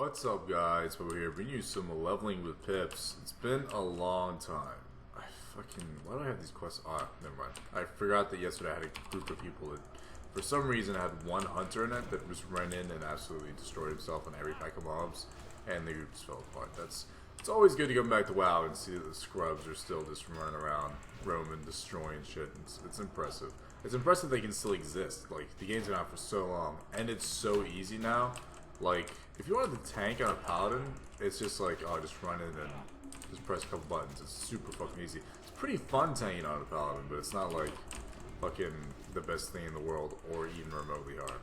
What's up, guys? Over here bringing you some leveling with Pips. It's been a long time. Why do I have these quests? Oh, never mind. I forgot that yesterday I had a group of people that for some reason had one hunter in it that just ran in and absolutely destroyed himself on every pack of mobs, and the group just fell apart. It's always good to come back to WoW and see that the scrubs are still just running around, roaming, destroying shit. It's impressive. It's impressive they can still exist. Like, the game's been out for so long, and it's so easy now. Like, if you wanted to tank on a paladin, it's just like, oh, just run in and just press a couple buttons. It's super fucking easy. It's pretty fun tanking on a paladin, but it's not like fucking the best thing in the world or even remotely hard.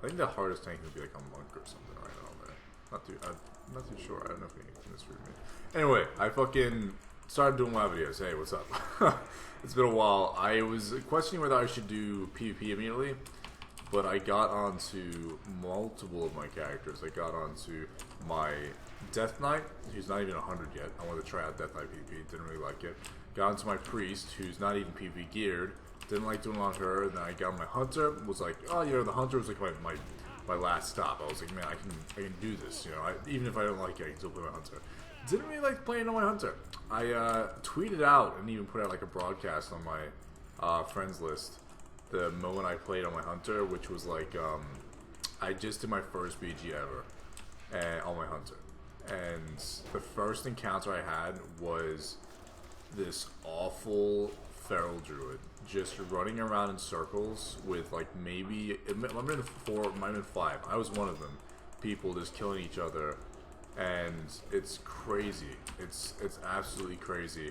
I think the hardest tank would be like a monk or something right now, man. I'm not too sure. I don't know if you can misread me. Anyway, I fucking started doing WoW videos. Hey, what's up? It's been a while. I was questioning whether I should do PvP immediately, but I got onto multiple of my characters. I got onto my Death Knight, who's not even 100 yet. I wanted to try out Death Knight PvP, didn't really like it. Got onto my Priest, who's not even PvP geared, didn't like doing it on her. And then I got my Hunter, was like, oh, you know, the Hunter was like my last stop. I was like, man, I can do this, you know, even if I don't like it, I can still play my Hunter. Didn't really like playing on my Hunter. I tweeted out and even put out like a broadcast on my friends list the moment I played on my Hunter, which was like, I just did my first BG ever on my Hunter. And the first encounter I had was this awful feral druid just running around in circles with like maybe, it might have been 4, it might have been 5. I was one of them. People just killing each other. And it's crazy. It's absolutely crazy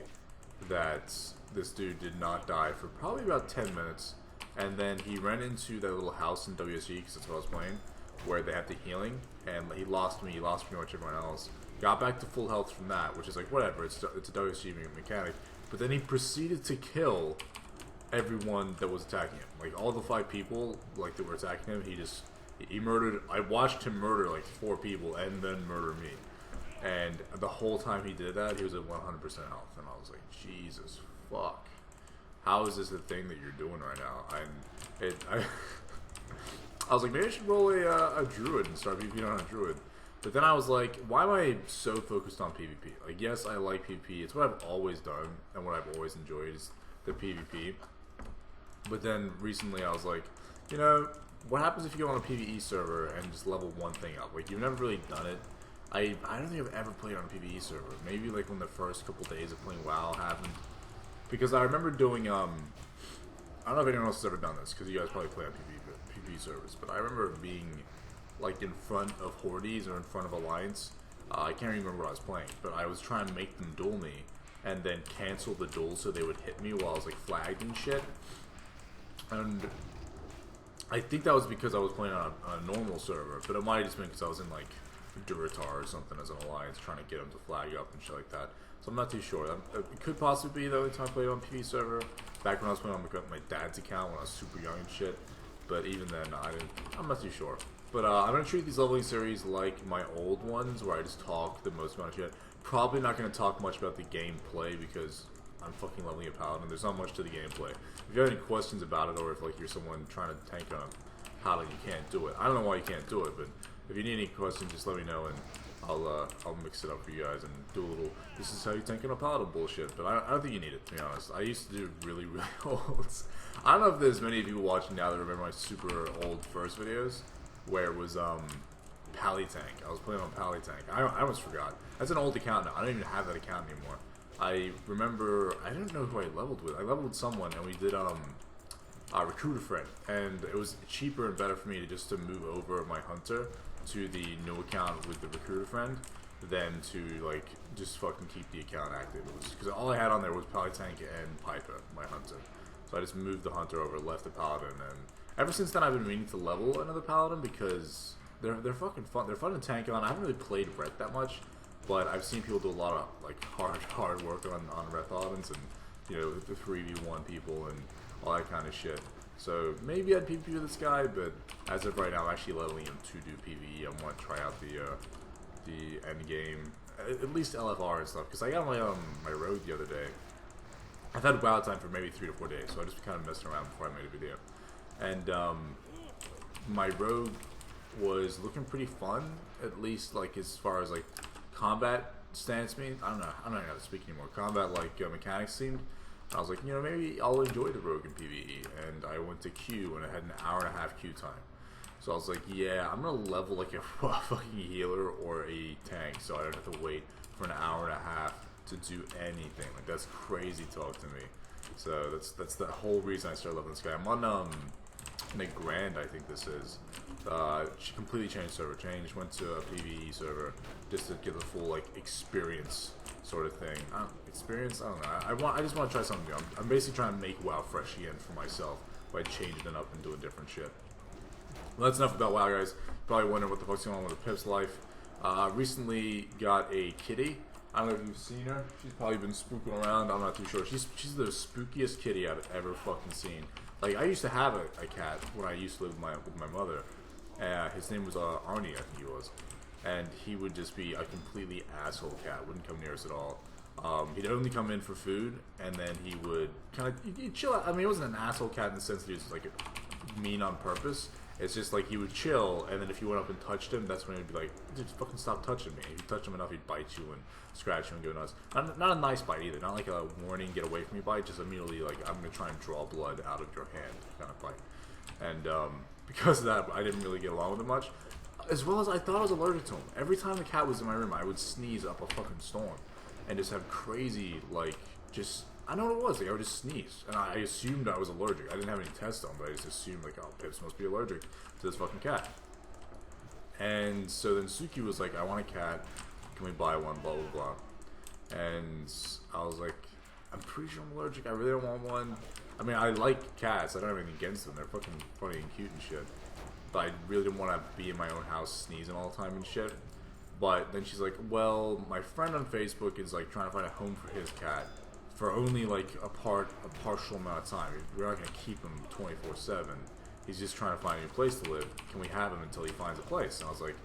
that this dude did not die for probably about 10 minutes. And then he ran into that little house in WSG, because that's what I was playing, where they have the healing. And he lost me. He lost pretty much everyone else. Got back to full health from that, which is like, whatever. It's a WSG mechanic. But then he proceeded to kill everyone that was attacking him. Like, all the 5 people like that were attacking him, he murdered. I watched him murder like 4 people and then murder me. And the whole time he did that, he was at 100% health. And I was like, Jesus fuck. How is this a thing that you're doing right now? I was like, maybe I should roll a druid and start PvP on a druid. But then I was like, why am I so focused on PvP? Like, yes, I like PvP. It's what I've always done and what I've always enjoyed is the PvP. But then recently I was like, you know, what happens if you go on a PvE server and just level one thing up? Like, you've never really done it. I don't think I've ever played on a PvE server. Maybe like when the first couple days of playing WoW happened. Because I remember doing, I don't know if anyone else has ever done this, because you guys probably play on PvP servers, but I remember being like in front of Hordes or in front of Alliance. I can't even remember what I was playing, but I was trying to make them duel me and then cancel the duel so they would hit me while I was like flagged and shit. And I think that was because I was playing on a normal server, but it might have just been because I was in like Durotar or something as an Alliance trying to get them to flag up and shit like that. So I'm not too sure. It could possibly be the only time I played on PvP server. Back when I was playing on my dad's account when I was super young and shit. But even then, I'm not too sure. But I'm going to treat these leveling series like my old ones where I just talk the most amount of shit. Probably not going to talk much about the gameplay because I'm fucking leveling a paladin. There's not much to the gameplay. If you have any questions about it, or if like you're someone trying to tank on a paladin, you can't do it. I don't know why you can't do it, but if you need any questions, just let me know and I'll mix it up for you guys and do a little, this is how you tank on a paladin bullshit. But I don't think you need it, to be honest. I used to do really, really old. I don't know if there's many people watching now that remember my super old first videos where it was Palitank. I was playing on Palitank. I almost forgot. That's an old account now. I don't even have that account anymore. I remember, I don't know who I leveled with. I leveled with someone and we did a recruiter friend, and it was cheaper and better for me to move over my Hunter to the new account with the recruiter friend than to like just fucking keep the account active. It was because all I had on there was Palitank and Piper, my Hunter. So I just moved the Hunter over, left the Paladin, and ever since then I've been meaning to level another Paladin because they're fucking fun. They're fun to tank on. I haven't really played Ret that much, but I've seen people do a lot of like hard work on Ret Paladins and, you know, the 3v1 people and all that kind of shit. So maybe I'd PvP with this guy, but as of right now, I'm actually leveling him to do PvE. I want to try out the end game, at least LFR and stuff, because I got my rogue the other day. I've had WoW time for maybe 3 to 4 days, so I just kind of messing around before I made a video. And my rogue was looking pretty fun, at least like as far as like combat stance means. I don't know how to speak anymore. Combat like mechanics seemed. I was like, you know, maybe I'll enjoy the rogue in PvE, and I went to queue and I had an hour and a half queue time. So I was like, yeah, I'm gonna level like a fucking healer or a tank, so I don't have to wait for an hour and a half to do anything. Like, that's crazy talk to me. So that's the whole reason I started leveling this guy. I'm on Nick Grand, I think this is. She completely changed server. Went to a PvE server just to get the full like experience sort of thing. Experience? I don't know. I just want to try something new. I'm basically trying to make WoW fresh again for myself by changing it up and doing different shit. Well, that's enough about WoW, guys. Probably wondering what the fuck's going on with the Pip's life. Recently got a kitty. I don't know if you've seen her. She's probably been spooking around. I'm not too sure. She's the spookiest kitty I've ever fucking seen. Like, I used to have a cat when I used to live with my mother. His name was Arnie, I think he was. And he would just be a completely asshole cat. Wouldn't come near us at all. He'd only come in for food, and then he would kind of he'd chill out. I mean, he wasn't an asshole cat in the sense that he was like mean on purpose. It's just like he would chill, and then if you went up and touched him, that's when he'd be like, dude, fucking stop touching me. If you touch him enough, he'd bite you and scratch you and go nuts. Not a nice bite either. Not like a warning, get away from me bite. Just immediately like, I'm going to try and draw blood out of your hand kind of bite. And because of that, I didn't really get along with him much. As well as I thought I was allergic to him. Every time the cat was in my room, I would sneeze up a fucking storm. And just have crazy, like, just... I know what it was. Like, I would just sneeze. And I assumed I was allergic. I didn't have any tests on, but I just assumed, like, oh, Pips must be allergic to this fucking cat. And so then Suki was like, I want a cat. Can we buy one? Blah, blah, blah. And I was like, I'm pretty sure I'm allergic. I really don't want one. I mean, I like cats. I don't have anything against them. They're fucking funny and cute and shit. But I really didn't want to be in my own house sneezing all the time and shit. But then she's like, well, my friend on Facebook is, like, trying to find a home for his cat. For only like a partial amount of time. We're not gonna keep him 24/7. He's just trying to find a new place to live. Can we have him until he finds a place? And I was like,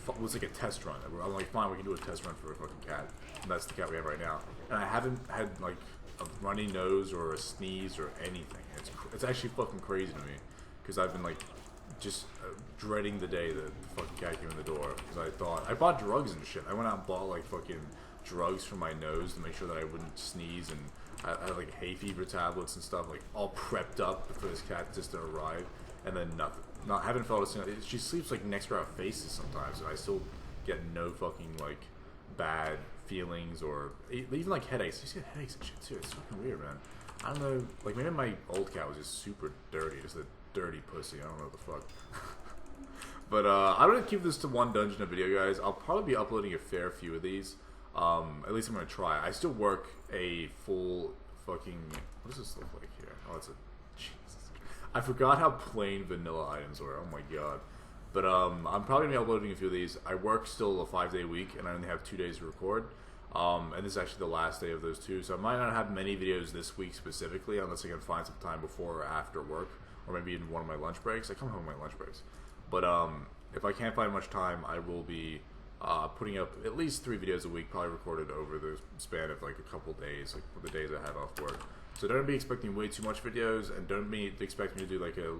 it was like a test run. I'm like, fine, we can do a test run for a fucking cat. And that's the cat we have right now. And I haven't had like a runny nose or a sneeze or anything. It's actually fucking crazy to me because I've been like just dreading the day that the fucking cat came in the door because I bought drugs and shit. I went out and bought like fucking drugs for my nose to make sure that I wouldn't sneeze, and I had like hay fever tablets and stuff, like all prepped up for this cat just to arrive, and then nothing. Haven't felt a single. She sleeps like next to our faces sometimes, and I still get no fucking like bad feelings or even like headaches. I just get headaches and shit too. It's fucking weird, man. I don't know. Like maybe my old cat was just super dirty, just a dirty pussy. I don't know what the fuck. But I'm gonna keep this to one dungeon a video, guys. I'll probably be uploading a fair few of these. At least I'm gonna try. I still work a full fucking... What does this look like here? Oh, it's a... Jesus. I forgot how plain vanilla items were. Oh my god. But I'm probably gonna be uploading a few of these. I work still a 5-day week, and I only have 2 days to record. And this is actually the last day of those 2, so I might not have many videos this week specifically, unless I can find some time before or after work, or maybe in one of my lunch breaks. I come home on my lunch breaks. But if I can't find much time, I will be putting up at least 3 videos a week, probably recorded over the span of like a couple days, like the days I have off work. So don't be expecting way too much videos, and don't expect me to do like a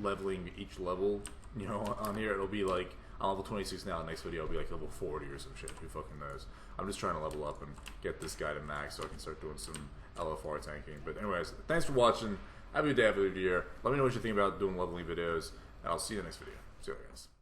leveling each level, you know, on here. It'll be like, I'm level 26 now, next video will be like level 40 or some shit, who fucking knows. I'm just trying to level up and get this guy to max so I can start doing some LFR tanking. But anyways, thanks for watching. Have a good day, have a good year. Let me know what you think about doing leveling videos, and I'll see you in the next video. See you later, guys.